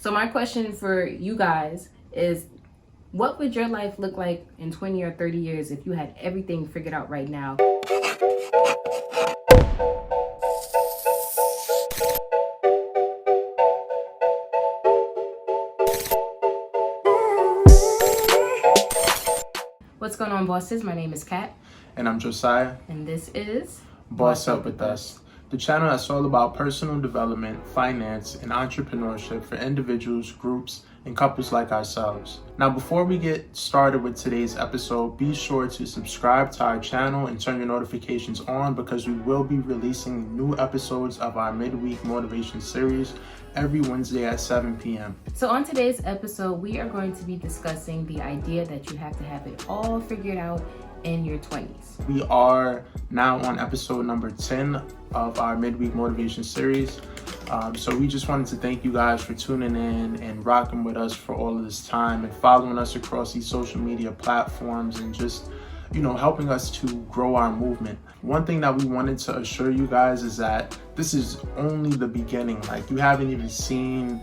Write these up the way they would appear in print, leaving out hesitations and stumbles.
So my question for you guys is, what would your life look like in 20 or 30 years if you had everything figured out right now? What's going on, bosses? My name is Kat. And I'm Josiah. And this is Boss Up With Us, the channel that's all about personal development, finance, and entrepreneurship for individuals, groups, and couples like ourselves. Now, before we get started with today's episode, be sure to subscribe to our channel and turn your notifications on because we will be releasing new episodes of our Midweek motivation series every Wednesday at 7 p.m. So on today's episode, we are going to be discussing the idea that you have to have it all figured out in your 20s. We are now on episode number 10 of our Midweek motivation series. So we just wanted to thank you guys for tuning in and rocking with us for all of this time and following us across these social media platforms and just, helping us to grow our movement. One thing that we wanted to assure you guys is that this is only the beginning. Like, you haven't even seen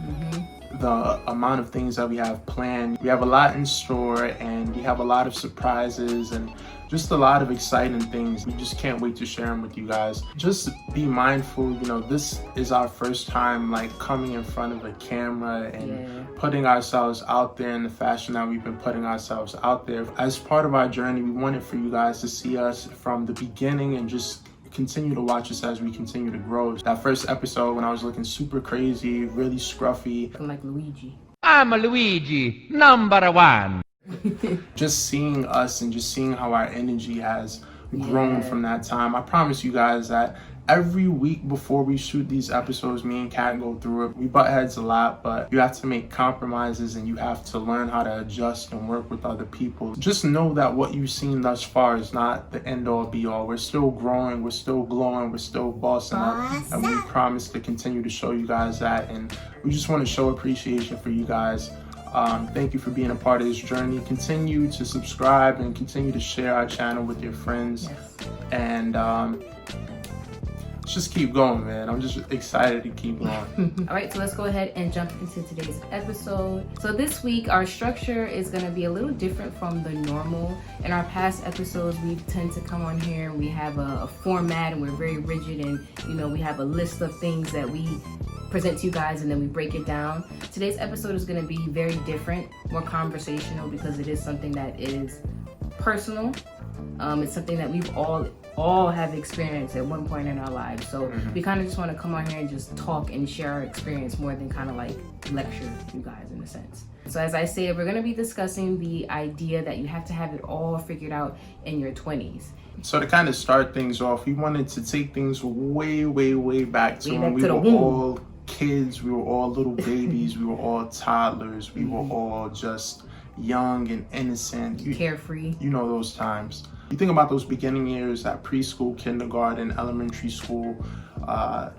the amount of things that we have planned. We have a lot in store and we have a lot of surprises and just a lot of exciting things. We just can't wait to share them with you guys. Just be mindful, this is our first time coming in front of a camera and putting ourselves out there in the fashion that we've been putting ourselves out there. As part of our journey, we wanted for you guys to see us from the beginning and just continue to watch us as we continue to grow. That first episode when I was looking super crazy, really scruffy. Looking like Luigi. I'm Luigi, number one. Just seeing us and just seeing how our energy has grown from that time. I promise you guys that every week before we shoot these episodes, me and Kat go through it. We butt heads a lot, but you have to make compromises and you have to learn how to adjust and work with other people. Just know that what you've seen thus far is not the end all be all. We're still growing, we're still glowing, we're still bossing up, and we promise to continue to show you guys that. And we just want to show appreciation for you guys. Thank you for being a part of this journey. Continue to subscribe and continue to share our channel with your friends. And let's just keep going, man. I'm just excited to keep going. All right, so let's go ahead and jump into today's episode. So this week, our structure is going to be a little different from the normal. In our past episodes, we tend to come on here and we have a format and we're very rigid and, we have a list of things that we present to you guys and then we break it down. Today's episode is going to be very different, more conversational because it is something that is personal. It's something that we've all have experienced at one point in our lives. So we kind of just want to come on here and just talk and share our experience more than kind of lecture you guys in a sense. So as I said, we're going to be discussing the idea that you have to have it all figured out in your 20s. So to kind of start things off, we wanted to take things way, way, way back to when we were all kids, we were all little babies, we were all toddlers, we were all just young and innocent. Carefree. You know those times. You think about those beginning years at preschool, kindergarten, elementary school,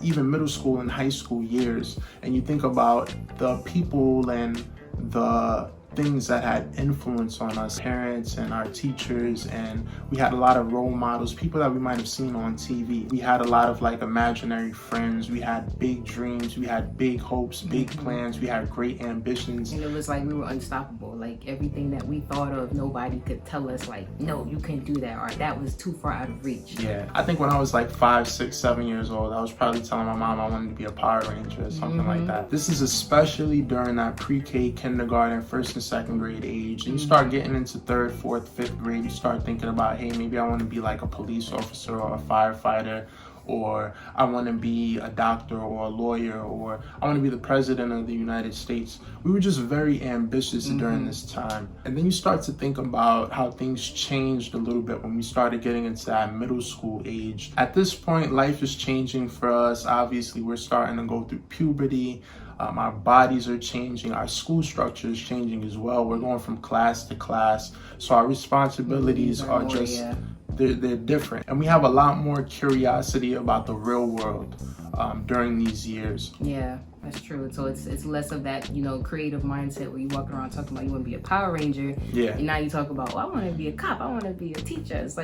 even middle school and high school years, and you think about the people and the things that had influence on us, parents and our teachers, and we had a lot of role models, people that we might have seen on TV. We had a lot of imaginary friends, we had big dreams, we had big hopes, big plans, we had great ambitions. And it was we were unstoppable. Everything that we thought of, nobody could tell us no, you can't do that, or that was too far out of reach. Yeah, I think when I was 5, 6, 7 years old, I was probably telling my mom I wanted to be a Power Ranger or something like that. This is especially during that pre-K, kindergarten, first and second grade age, and you start getting into 3rd, 4th, 5th grade. You start thinking about, hey, maybe I want to be a police officer or a firefighter, or I want to be a doctor or a lawyer, or I want to be the president of the United States. We were just very ambitious during this time. And then you start to think about how things changed a little bit when we started getting into that middle school age. At this point, life is changing for us. Obviously, we're starting to go through puberty. Our bodies are changing. Our school structure is changing as well. We're going from class to class. So our responsibilities are just, they're different. And we have a lot more curiosity about the real world during these years. Yeah, that's true. So it's less of that, creative mindset where you walk around talking about you want to be a Power Ranger. Yeah. And now you talk about, I want to be a cop. I want to be a teacher. It's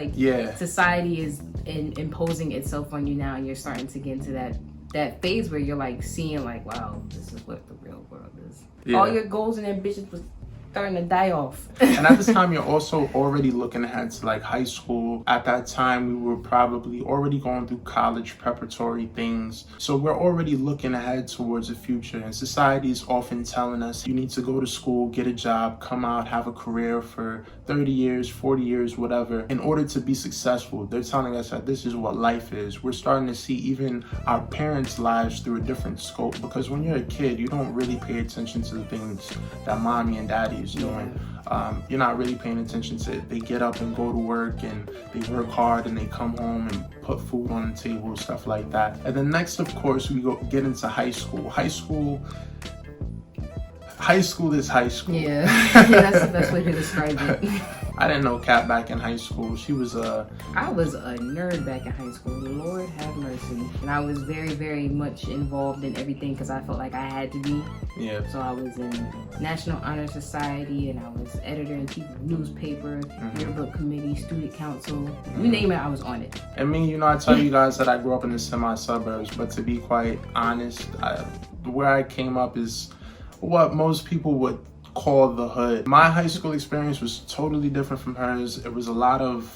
society is imposing itself on you now, and you're starting to get into that phase where you're seeing wow, this is what the real world is. all your goals and ambitions was starting to die off. And at this time, you're also already looking ahead to like high school. At that time, we were probably already going through college preparatory things. So we're already looking ahead towards the future. And society is often telling us you need to go to school, get a job, come out, have a career for 30 years, 40 years, whatever, in order to be successful. They're telling us that this is what life is. We're starting to see even our parents' lives through a different scope, because when you're a kid, you don't really pay attention to the things that mommy and daddy is doing. You're not really paying attention to it. They get up and go to work and they work hard and they come home and put food on the table, stuff like that. And then next, of course, we get into high school. High school is high school. Yeah, that's the best way to describe it. I didn't know Kat back in high school. I was a nerd back in high school. Lord have mercy. And I was very, very much involved in everything because I felt like I had to be. Yeah. So I was in National Honor Society, and I was editor-in-chief of newspaper, yearbook committee, student council. You name it, I was on it. I mean, I tell you guys that I grew up in the semi-suburbs, but to be quite honest, where I came up is what most people would call the hood. My high school experience was totally different from hers. It was a lot of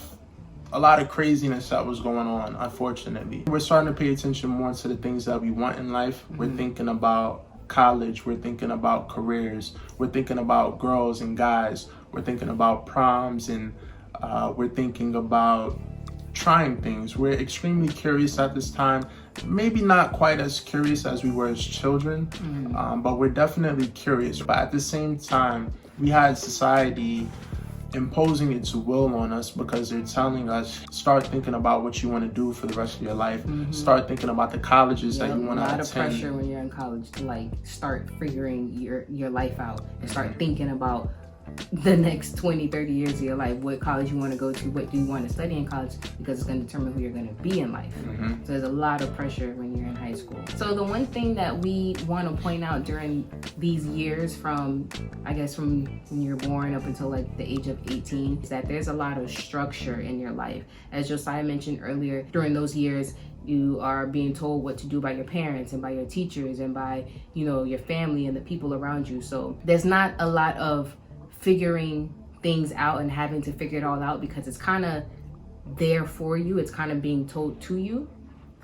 craziness that was going on, unfortunately. We're starting to pay attention more to the things that we want in life. We're thinking about college, we're thinking about careers, we're thinking about girls and guys, we're thinking about proms, and we're thinking about trying things. We're extremely curious at this time. Maybe not quite as curious as we were as children, but we're definitely curious. But at the same time, we had society imposing its will on us, because they're telling us, start thinking about what you want to do for the rest of your life. Start thinking about the colleges that you want to attend. A lot of pressure when you're in college to like start figuring your life out and start thinking about the next 20-30 years of your life, what college you want to go to, what do you want to study in college, because it's going to determine who you're going to be in life. So there's a lot of pressure when you're in high school. So the one thing that we want to point out during these years from when you're born up until like the age of 18 is that there's a lot of structure in your life. As Josiah mentioned earlier, during those years you are being told what to do by your parents and by your teachers and by your family and the people around you. So there's not a lot of figuring things out and having to figure it all out, because it's kind of there for you. It's kind of being told to you.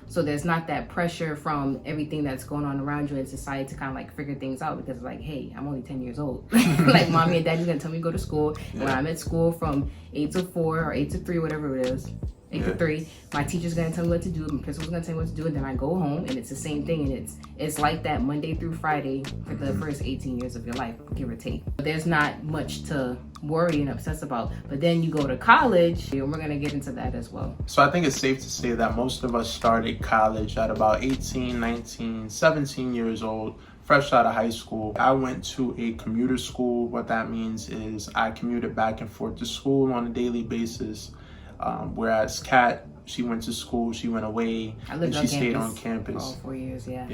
So there's not that pressure from everything that's going on around you in society to kind of like figure things out, because it's like, hey, I'm only 10 years old. Like mommy and daddy's gonna tell me to go to school. When I'm at school from 8 to 4 or 8 to 3, whatever it is, 8 to 3, my teacher's gonna tell me what to do, my principal's gonna tell me what to do, and then I go home and it's the same thing, and it's like that Monday through Friday for the first 18 years of your life, give or take. There's not much to worry and obsess about. But then you go to college, and we're gonna get into that as well. So I think it's safe to say that most of us started college at about 18, 19, 17 years old, fresh out of high school. I went to a commuter school. What that means is I commuted back and forth to school on a daily basis. Whereas Kat, she went to school, she went away, and she stayed on campus. For all 4 years, yeah.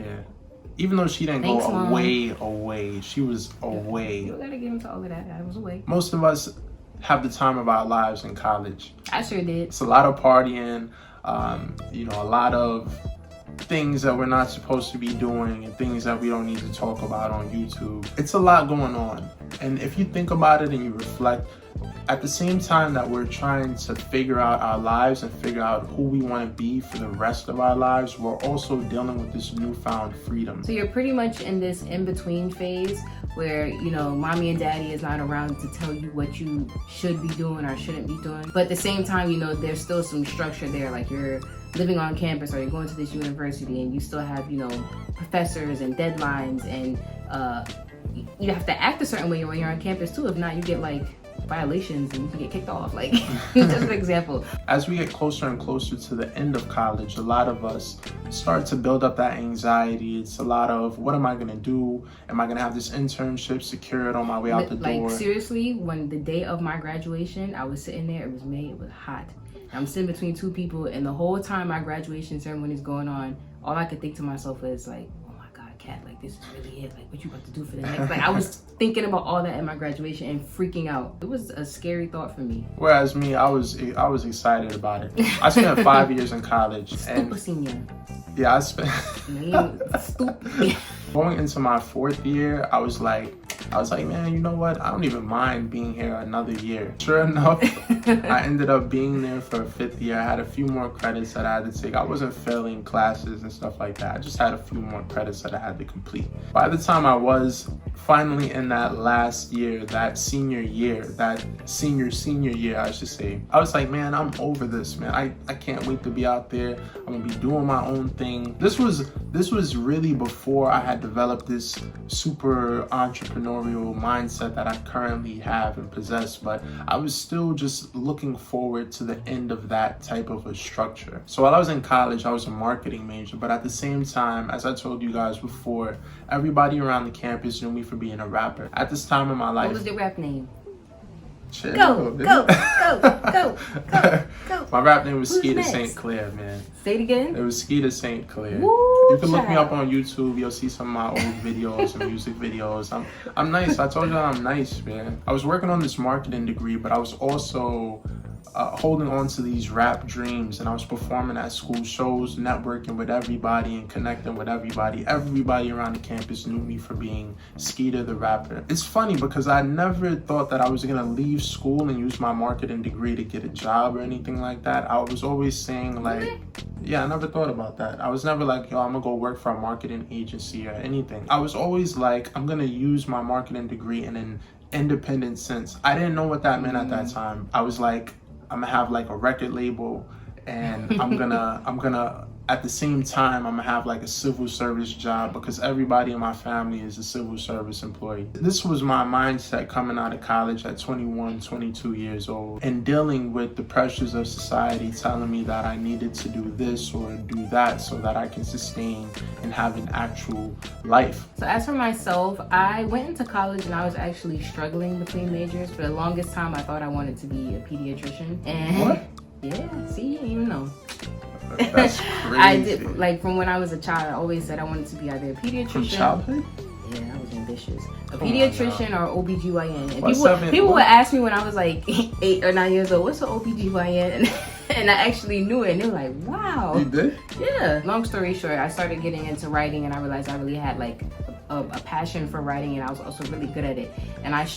Even though she didn't go Mom. away, she was away. You gotta get into all of that. I was away. Most of us have the time of our lives in college. I sure did. It's a lot of partying, a lot of things that we're not supposed to be doing and things that we don't need to talk about on YouTube. It's a lot going on. And if you think about it and you reflect, at the same time that we're trying to figure out our lives and figure out who we want to be for the rest of our lives, we're also dealing with this newfound freedom. So you're pretty much in this in-between phase where, mommy and daddy is not around to tell you what you should be doing or shouldn't be doing. But at the same time, there's still some structure there. Like you're living on campus or you're going to this university and you still have, professors and deadlines, and you have to act a certain way when you're on campus too. If not, you get like violations and you can get kicked off. Like, just an example. As we get closer and closer to the end of college, a lot of us start to build up that anxiety. It's a lot of, what am I going to do? Am I going to have this internship secured on my way out the door? Like, seriously, when the day of my graduation, I was sitting there, it was May, it was hot. I'm sitting between two people, and the whole time my graduation ceremony is going on, all I could think to myself is like, Kat, like this is really it, like what you about to do for the next, like I was thinking about all that at my graduation and freaking out. It was a scary thought for me. Whereas me, I was excited about it. I spent 5 years in college. Stupid senior. Yeah, I spent Stupid. Going into my 4th year, I was like, man, you know what? I don't even mind being here another year. Sure enough, I ended up being there for a 5th year. I had a few more credits that I had to take. I wasn't failing classes and stuff like that. I just had a few more credits that I had to complete. By the time I was finally in that last year, that senior year, that senior year, I should say, I was like, man, I'm over this, man. I can't wait to be out there. I'm gonna be doing my own thing. This was really before I had developed this super entrepreneurial mindset that I currently have and possess, but I was still just looking forward to the end of that type of a structure. So while I was in college, I was a marketing major, but at the same time, as I told you guys before, everybody around the campus knew me for being a rapper. At this time in my life— What was your rap name? Chill. Go. My rap name was Who's Skeeter next? St. Clair, man. Say it again. It was Skeeter St. Clair. Woo, You can look me child. up on YouTube. You'll see some of my old videos and music videos. I'm nice. I told you I'm nice, man. I was working on this marketing degree, but I was also holding on to these rap dreams, and I was performing at school shows, networking with everybody and connecting with everybody. Everybody around the campus knew me for being Skeeter the rapper. It's funny because I never thought that I was gonna leave school and use my marketing degree to get a job or anything like that. I was always saying like, yeah, I never thought about that. I was never like, yo, I'm gonna go work for a marketing agency or anything. I was always like, I'm gonna use my marketing degree in an independent sense. I didn't know what that meant at that time. I was like, I'm gonna have like a record label, and I'm gonna at the same time, I'm gonna have like a civil service job because everybody in my family is a civil service employee. This was my mindset coming out of college at 21, 22 years old, and dealing with the pressures of society telling me that I needed to do this or do that so that I can sustain and have an actual life. So as for myself, I went into college and I was actually struggling between majors. For the longest time, I thought I wanted to be a pediatrician. And What? Yeah, see, you didn't even know. That's crazy. I did, like, from when I was a child, I always said I wanted to be either a pediatrician. From childhood? Yeah, I was ambitious. A Come on pediatrician or OBGYN. And What's people would ask me when I was like 8 or 9 years old, what's an OBGYN? And I actually knew it. And they were like, wow. You did? Yeah. Long story short, I started getting into writing and I realized I really had like a passion for writing, and I was also really good at it. And I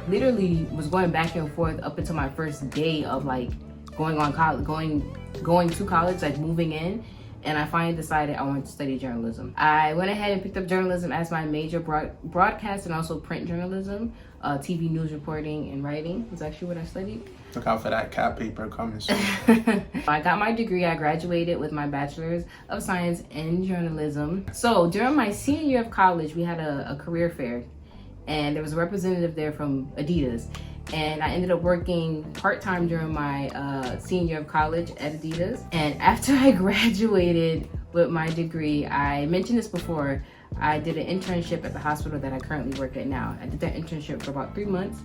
literally was going back and forth up until my first day of like going to college, like moving in. And I finally decided I wanted to study journalism. I went ahead and picked up journalism as my major, broadcast and also print journalism, TV news reporting and writing is actually what I studied. Look out for that cat paper coming soon. I got my degree. I graduated with my bachelor's of science in journalism. So during my senior year of college, we had a career fair, and there was a representative there from Adidas. And I ended up working part-time during my senior year of college at Adidas. And after I graduated with my degree, I mentioned this before, I did an internship at the hospital that I currently work at now. I did that internship for about 3 months.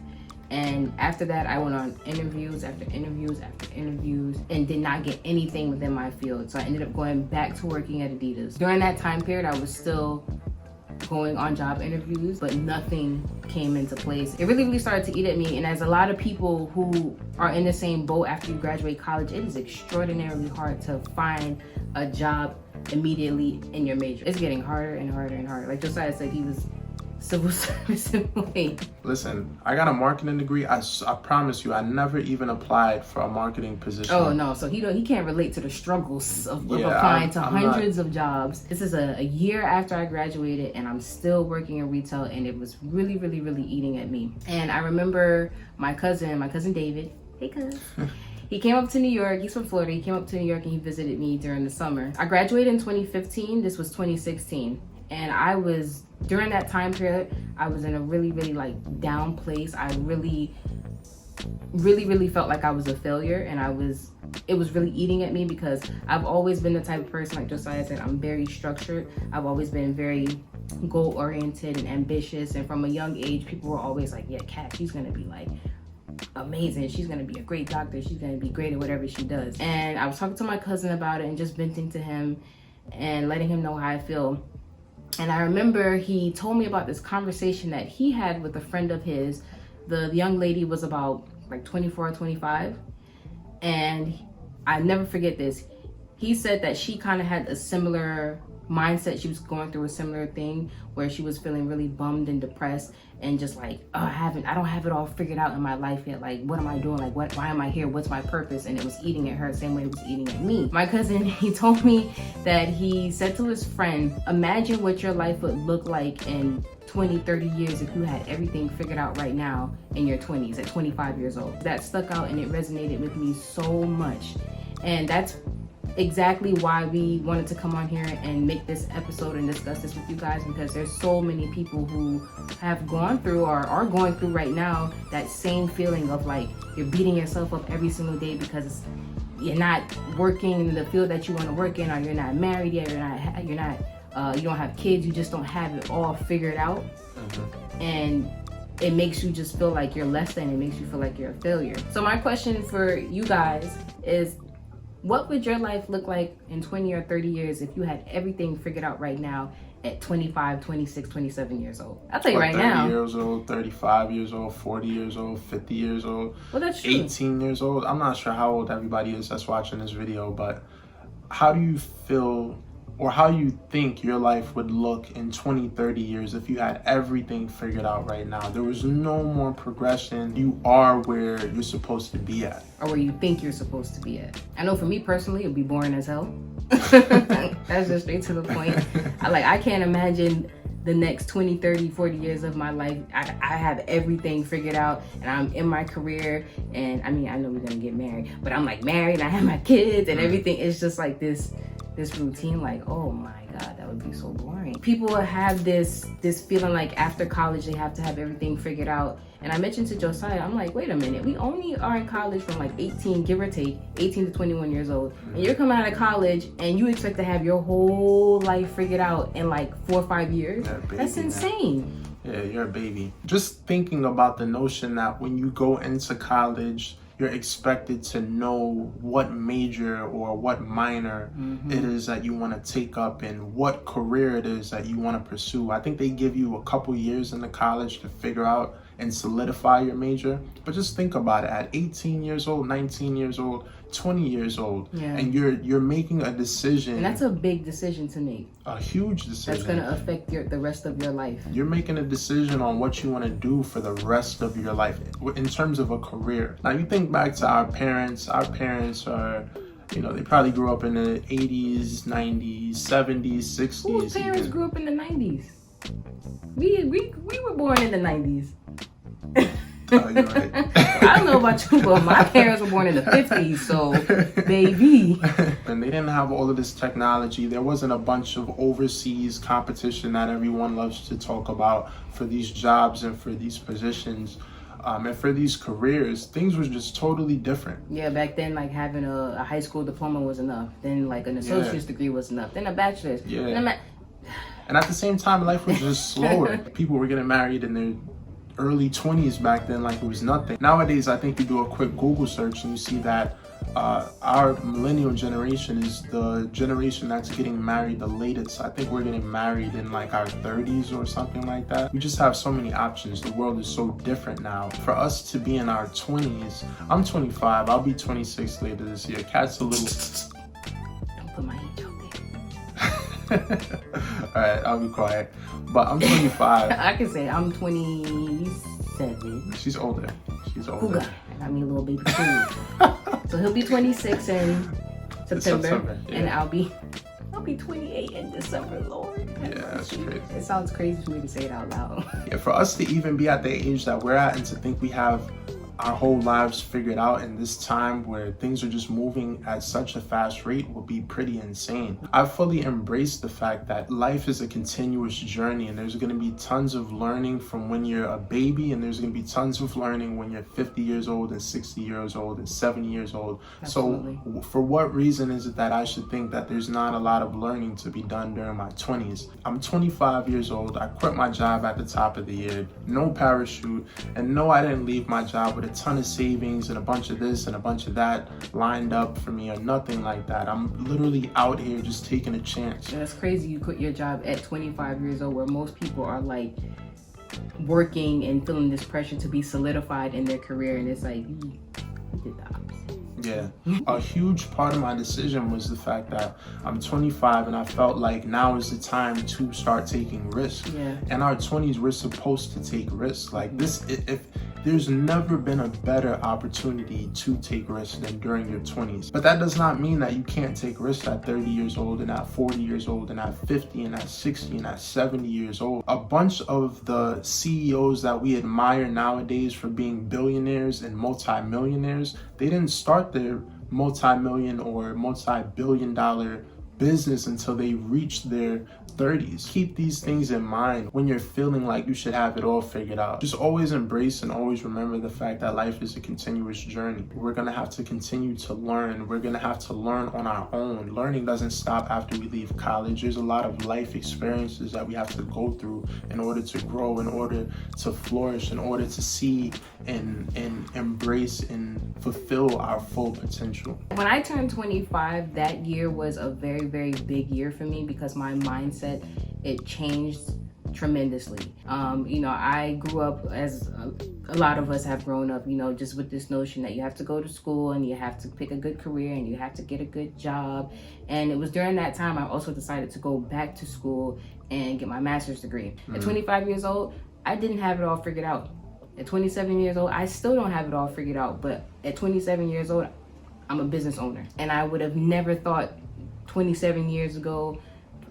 And after that, I went on interviews after interviews after interviews and did not get anything within my field. So I ended up going back to working at Adidas. During that time period, I was still going on job interviews, but nothing came into place. It really started to eat at me. And as a lot of people who are in the same boat after you graduate college, it is extraordinarily hard to find a job immediately in your major. It's getting harder and harder and harder. Like Josiah said, he was civil service employee. Listen, I got a marketing degree. I promise you, I never even applied for a marketing position. Oh no, so he can't relate to the struggles of Yeah, applying to I'm hundreds of jobs. This is a year after I graduated, and I'm still working in retail, and it was really eating at me. And I remember my cousin David. Hey, cuz. He came up to New York. He's from Florida. He came up to New York and he visited me during the summer. I graduated in 2015. This was 2016. And during that time period, I was in a really like down place. I really felt like I was a failure, and it was really eating at me because I've always been the type of person, like Josiah said, I'm very structured. I've always been very goal-oriented and ambitious. And from a young age, people were always like, yeah, Kat, she's gonna be like amazing. She's gonna be a great doctor. She's gonna be great at whatever she does. And I was talking to my cousin about it and just venting to him and letting him know how I feel. And I remember he told me about this conversation that he had with a friend of his. The young lady was about like 24 or 25. And I never forget this. He said that she kind of had a similar mindset. She was going through a similar thing where she was feeling really bummed and depressed and just like, oh, I don't have it all figured out in my life yet. Like, what am I doing? Like, why am I here? What's my purpose? And it was eating at her the same way it was eating at me. My cousin, he told me that he said to his friend, imagine what your life would look like in 20, 30 years if you had everything figured out right now in your 20s at 25 years old. That stuck out and it resonated with me so much. And that's exactly why we wanted to come on here and make this episode and discuss this with you guys, because there's so many people who have gone through or are going through right now that same feeling of like you're beating yourself up every single day because you're not working in the field that you want to work in, or you're not married yet, you don't have kids, you just don't have it all figured out. And it makes you just feel like you're less than, it makes you feel like you're a failure. So my question for you guys is, what would your life look like in 20 or 30 years if you had everything figured out right now at 25, 26, 27 years old? I'll tell you right now. 30 years old, 35 years old, 40 years old, 50 years old, well, that's true. 18 years old. I'm not sure how old everybody is that's watching this video, but how do you feel, or how you think your life would look in 20, 30 years if you had everything figured out right now? There was no more progression. You are where you're supposed to be at. Or where you think you're supposed to be at. I know for me personally, it'd be boring as hell. That's just straight to the point. I can't imagine the next 20, 30, 40 years of my life. I have everything figured out and I'm in my career. And I mean, I know we're gonna get married, but I'm like married and I have my kids and everything. It's just like this routine, like, oh my God, that would be so boring. People have this feeling like after college, they have to have everything figured out. And I mentioned to Josiah, I'm like, wait a minute, we only are in college from like 18, give or take, 18 to 21 years old. And you're coming out of college and you expect to have your whole life figured out in like 4 or 5 years? That's insane. Yeah, you're a baby. Just thinking about the notion that when you go into college, you're expected to know what major or what minor it is that you want to take up and what career it is that you want to pursue. I think they give you a couple years in the college to figure out and solidify your major. But just think about it, at 18 years old, 19 years old, 20 years old, and you're making a decision. And that's a big decision to make. A huge decision. That's going to affect the rest of your life. You're making a decision on what you want to do for the rest of your life in terms of a career. Now, you think back to our parents. Our parents are, they probably grew up in the 80s, 90s, 70s, 60s. Whose parents grew up in the 90s? We were born in the 90s. Oh, you're right. I don't know about you, but my parents were born in the 50s, so baby. And they didn't have all of this technology. There wasn't a bunch of overseas competition that everyone loves to talk about for these jobs and for these positions. And for these careers, things were just totally different. Yeah, back then, like having a high school diploma was enough. Then like an associate's degree was enough. Then a bachelor's. Yeah. And at the same time, life was just slower. People were getting married in their early 20s back then like it was nothing. Nowadays, I think you do a quick Google search and you see that our millennial generation is the generation that's getting married the latest. I think we're getting married in like our 30s or something like that. We just have so many options. The world is so different now. For us to be in our 20s, I'm 25, I'll be 26 later this year. Cat's a little... Don't put my age out there. All right, I'll be quiet. But I'm 25. I can say I'm 27. She's older. Cougar. I got me a little baby too. So he'll be 26 in September. And I'll be 28 in December, Lord. Yeah, that's crazy. It sounds crazy for me to say it out loud. Yeah, for us to even be at the age that we're at and to think we have our whole lives figured out in this time where things are just moving at such a fast rate would be pretty insane. I fully embrace the fact that life is a continuous journey and there's going to be tons of learning from when you're a baby and there's going to be tons of learning when you're 50 years old and 60 years old and 70 years old. Absolutely. So for what reason is it that I should think that there's not a lot of learning to be done during my 20s? I'm 25 years old. I quit my job at the top of the year. No parachute. And no, I didn't leave my job with a ton of savings and a bunch of this and a bunch of that lined up for me or nothing like that. I'm literally out here just taking a chance. Yeah, that's crazy. You quit your job at 25 years old where most people are like working and feeling this pressure to be solidified in their career, and it's like you did the opposite. Yeah. A huge part of my decision was the fact that I'm 25 and I felt like now is the time to start taking risks. Yeah. In our 20s, we're supposed to take risks. Like this, if there's never been a better opportunity to take risks than during your 20s. But that does not mean that you can't take risks at 30 years old and at 40 years old and at 50 and at 60 and at 70 years old. A bunch of the CEOs that we admire nowadays for being billionaires and multi-millionaires, they didn't start their multi-million or multi-billion dollar business until they reach their 30s. Keep these things in mind when you're feeling like you should have it all figured out. Just always embrace and always remember the fact that life is a continuous journey. We're gonna have to continue to learn. We're gonna have to learn on our own. Learning doesn't stop after we leave college. There's a lot of life experiences that we have to go through in order to grow, in order to flourish, in order to see and embrace and fulfill our full potential. When I turned 25, that year was a very, very big year for me because my mindset, it changed tremendously. I grew up, as a lot of us have grown up, just with this notion that you have to go to school and you have to pick a good career and you have to get a good job. And it was during that time I also decided to go back to school and get my master's degree. At 25 years old, I didn't have it all figured out. At 27 years old, I still don't have it all figured out. But at 27 years old, I'm a business owner. And I would have never thought 27 years ago,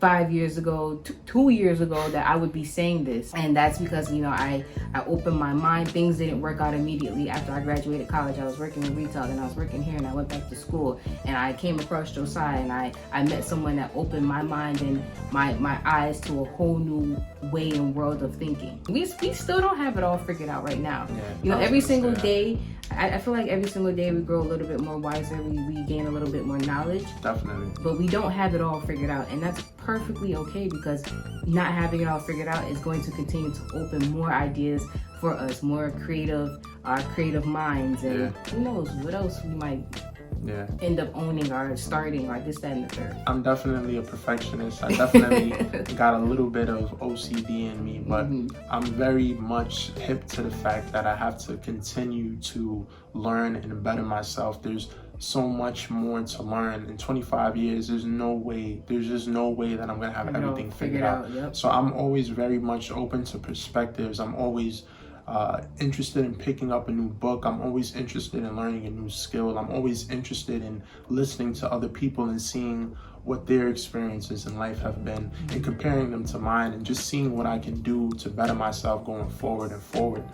5 years ago, 2 years ago that I would be saying this. And that's because, I opened my mind. Things didn't work out immediately after I graduated college. I was working in retail and I was working here and I went back to school and I came across Josiah and I met someone that opened my mind and my eyes to a whole new way and world of thinking. We still don't have it all figured out right now. Yeah, every single day, I feel like every single day we grow a little bit more wiser, we gain a little bit more knowledge. Definitely. But we don't have it all figured out, and that's perfectly okay because not having it all figured out is going to continue to open more ideas for us, more creative minds, and who knows what else we might end up owning or starting or this, that, and the third. I'm definitely a perfectionist. I definitely got a little bit of OCD in me, but I'm very much hip to the fact that I have to continue to learn and better myself. There's so much more to learn. In 25 years, there's just no way that I'm gonna have everything figured out. Yep. So I'm always very much open to perspectives. I'm always interested in picking up a new book. I'm always interested in learning a new skill. I'm always interested in listening to other people and seeing what their experiences in life have been and comparing them to mine and just seeing what I can do to better myself going forward.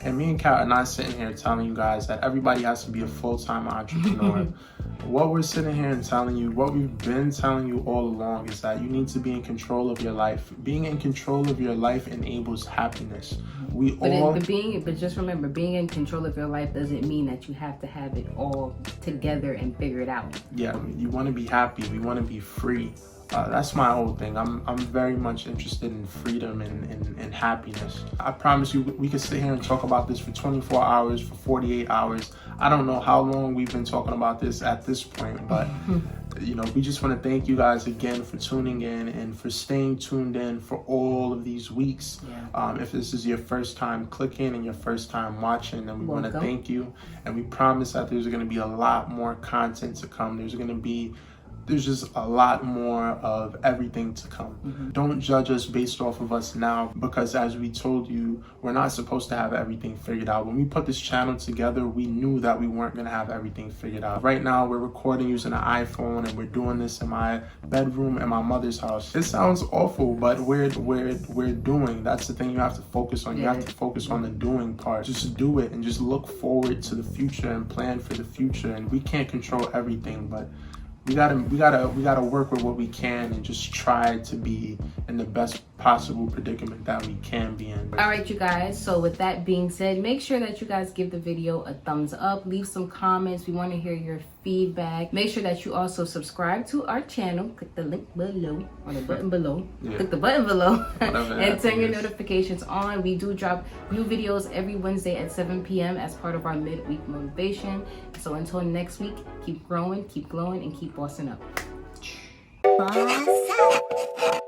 And me and Kat are not sitting here telling you guys that everybody has to be a full-time entrepreneur. What we're sitting here and telling you, what we've been telling you all along, is that you need to be in control of your life. Being in control of your life enables happiness. But just remember, being in control of your life doesn't mean that you have to have it all together and figure it out. Yeah, you want to be happy. We want to be free. That's my whole thing. I'm very much interested in freedom and happiness. I promise you, we could sit here and talk about this for 24 hours, for 48 hours. I don't know how long we've been talking about this at this point, but we just want to thank you guys again for tuning in and for staying tuned in for all of these weeks. If this is your first time clicking and your first time watching, then we want to thank you. And we promise that there's going to be a lot more content to come. There's just a lot more of everything to come. Don't judge us based off of us now, because as we told you, we're not supposed to have everything figured out. When we put this channel together, we knew that we weren't going to have everything figured out. Right now, we're recording using an iPhone and we're doing this in my bedroom in my mother's house. It sounds awful, but we're doing. That's the thing you have to focus on. You have to focus on the doing part. Just do it and just look forward to the future and plan for the future. And we can't control everything, but we gotta work with what we can and just try to be in the best possible predicament that we can be in. All right, you guys, so with that being said, make sure that you guys give the video a thumbs up, leave some comments. We want to hear your feedback. Make sure that you also subscribe to our channel. Click the link below, or the button below. Click the button below and turn your notifications on. We do drop new videos every Wednesday at 7 p.m. as part of our midweek motivation. So until next week, keep growing, keep glowing, and keep bossing up. Boss up.